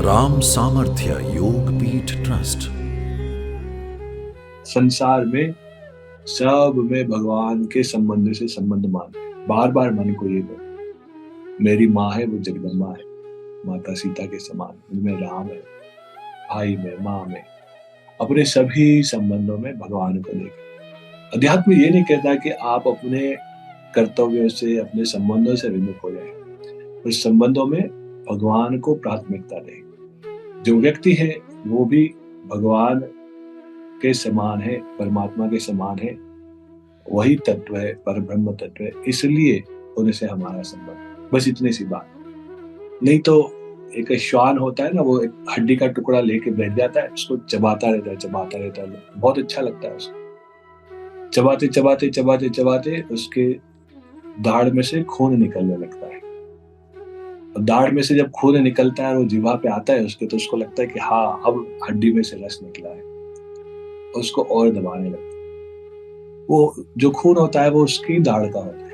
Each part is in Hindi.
राम सामर्थ्य योग पीठ ट्रस्ट। संसार में सब में भगवान के संबंध से संबंध माने, बार बार मन को ये बोलो, मेरी माँ है वो जगदम्बा है, माता सीता के समान, उनमें राम है, भाई में, माँ में, अपने सभी संबंधों में भगवान को लेकर। अध्यात्म ये नहीं कहता कि आप अपने कर्तव्यों से, अपने संबंधों से विमुख हो जाए, पर संबंधों में भगवान को प्राथमिकता दें। जो व्यक्ति है वो भी भगवान के समान है, परमात्मा के समान है, वही तत्व है, परब्रह्म तत्व है, इसलिए उनसे हमारा संबंध। बस इतनी सी बात। नहीं तो एक श्वान होता है ना, वो एक हड्डी का टुकड़ा लेके बैठ जाता है, उसको चबाता रहता है, बहुत अच्छा लगता है उसको। चबाते चबाते चबाते चबाते उसके दाढ़ में से खून निकलने लगता है। दाढ़ में से जब खून निकलता है और वो जीवा पे आता है उसके, तो उसको लगता है कि हाँ, अब हड्डी में से रस निकला है, उसको और दबाने लगता है। वो जो खून होता है वो उसकी दाढ़ का होता है।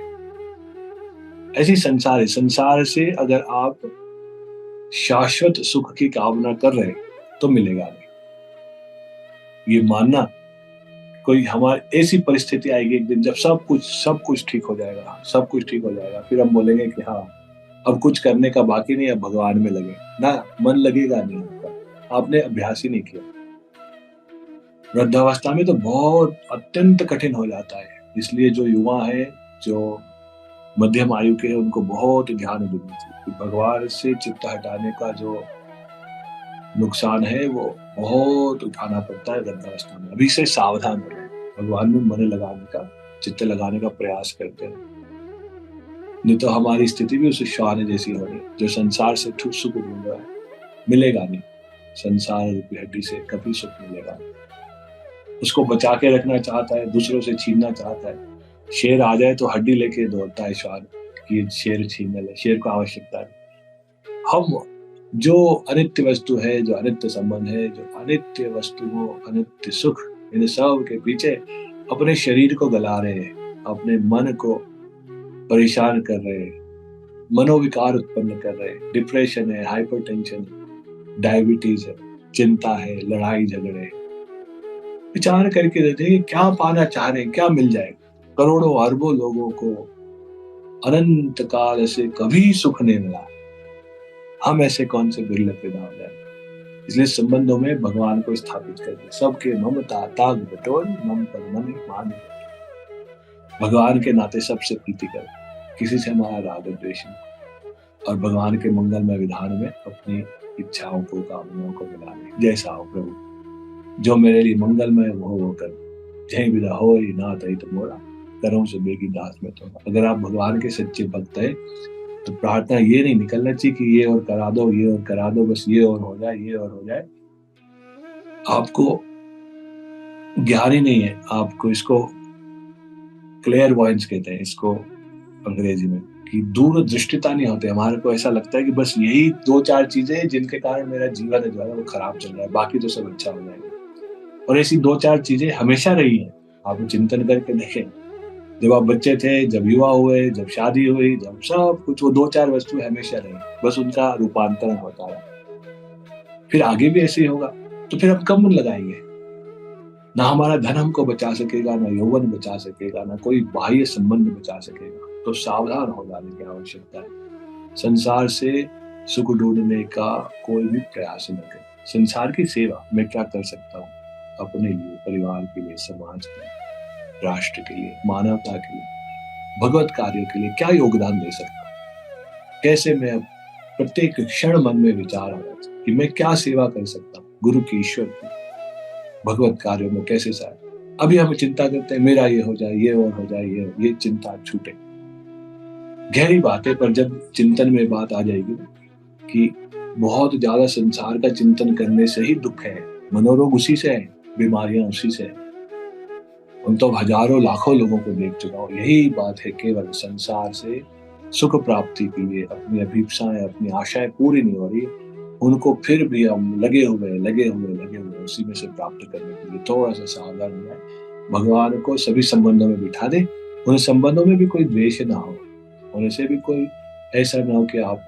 ऐसी संसार है। संसार से अगर आप शाश्वत सुख की कामना कर रहे तो मिलेगा नहीं। ये मानना, कोई हमारी ऐसी परिस्थिति आएगी एक दिन जब सब कुछ ठीक हो जाएगा, सब कुछ ठीक हो जाएगा, फिर हम बोलेंगे कि हाँ, अब कुछ करने का बाकी नहीं, अब भगवान में लगे ना। मन लगेगा नहीं आपका, आपने अभ्यास ही नहीं किया। वृद्धावस्था में तो बहुत अत्यंत कठिन हो जाता है। इसलिए जो युवा है, जो मध्यम आयु के हैं, उनको बहुत ध्यान देना चाहिए कि भगवान से चित्त हटाने का जो नुकसान है वो बहुत उठाना पड़ता है वृद्धावस्था में। अभी से सावधान हो रहे हैं, भगवान में मन लगाने का, चित्त लगाने का प्रयास करते हैं, नहीं तो हमारी स्थिति भी उस श्वान जैसी हो रही है जो संसार से सुख ढूंढ रहा है। मिलेगा नहीं, संसार रूपी हड्डी से कभी सुख मिलेगा नहीं। उसको बचा के रखना चाहता है, दूसरों से छीनना चाहता है। शेर आ जाए तो हड्डी लेके दौड़ता है श्वान कि शेर छीन ले, शेर को आवश्यकता है। हम जो अनित्य वस्तु है, जो अनित्य संबंध है, जो अनित्य वस्तुओं, अनित्य सुख, इन सब के पीछे अपने शरीर को गला रहे हैं, अपने मन को परेशान कर रहे हैं, मनोविकार उत्पन्न कर रहे हैं। डिप्रेशन है, हाइपरटेंशन, डायबिटीज है, चिंता है, लड़ाई झगड़े। विचार करके देते हैं क्या पाना चाह रहे हैं, क्या मिल जाएगा। करोड़ों अरबों लोगों को अनंत काल से कभी सुख नहीं मिला, हम ऐसे कौन से बिरले पैदा हो जाए। इसलिए संबंधों में भगवान को स्थापित कर दे। सबके ममता ताग बटोर, मम पर मन मान। भगवान के नाते सबसे प्रीति कर, किसी से हमारा राग द्वेष नहीं, और भगवान के मंगलमय विधान में अपनी इच्छाओं को, कामनाओं को मिला ले। जैसा हो प्रभु, जो मेरे लिए मंगलमय वो कर, जय विदा हो ना तई तो मोरा, करूं से बेगी दास में तो। अगर आप भगवान के सच्चे भक्त हैं तो प्रार्थना ये नहीं निकलना चाहिए कि ये और करा दो, ये और करा दो, बस ये और हो जाए, ये और हो जाए। आपको ज्ञान ही नहीं है, आपको इसको क्लेयरवॉयंस कहते हैं, इसको अंग्रेजी में, कि दूरदृष्टिता नहीं होती। हमारे को ऐसा लगता है कि बस यही 2-4 चीजें हैं जिनके कारण मेरा जीवन जो है वो खराब चल रहा है, बाकी तो सब अच्छा हो जाएगा। और ऐसी 2-4 चीजें हमेशा रही है। आप चिंतन करके देखें, जब आप बच्चे थे, जब युवा हुए, जब शादी हुई, जब सब कुछ, वो 2-4 वस्तुएं हमेशा रही, बस उनका रूपांतरण होता है। फिर आगे भी ऐसे ही होगा। तो फिर हम कब मन लगाएंगे? ना हमारा धन हमको बचा सकेगा, ना यौवन बचा सकेगा, ना कोई बाह्य संबंध बचा सकेगा। तो सावधान हो जाने की आवश्यकता है। संसार से सुख ढूंढने का कोई भी प्रयास न करें। संसार की सेवा मैं क्या कर सकता हूँ अपने लिए, परिवार के लिए, समाज के लिए, राष्ट्र के लिए, मानवता के लिए, भगवत कार्यों के लिए क्या योगदान दे सकता हूँ। कैसे मैं प्रत्येक क्षण मन में विचार आ रहा था कि मैं क्या सेवा कर सकता हूँ गुरु की, ईश्वर की, भगवत कार्यों में कैसे साथ। अभी हम चिंता करते हैं मेरा ये हो जाए, ये और हो जाए, ये चिंता छूटे। गहरी बात है, पर जब चिंतन में बात आ जाएगी कि बहुत ज्यादा संसार का चिंतन करने से ही दुख है, मनोरोग उसी से है, बीमारियां उसी से है। उन तो हजारों लाखों लोगों को देख चुका हूँ। यही बात है, केवल संसार से सुख प्राप्ति के लिए अपनी अभिप्साएं, अपनी आशाएं पूरी नहीं हो रही, उनको फिर भी हम लगे हुए उसी में से प्राप्त करने के लिए थोड़ा सा सावधान हो जाए। भगवान को सभी संबंधों में बिठा दे, उन संबंधों में भी कोई द्वेष ना हो, उनसे भी कोई ऐसा ना हो कि आप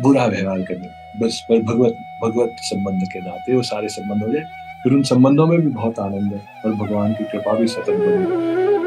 बुरा व्यवहार करने, बस पर भगवत भगवत संबंध के नाते वो सारे संबंध हो जाए, फिर उन संबंधों में भी बहुत आनंद है और भगवान की कृपा भी सतत बनी रहे।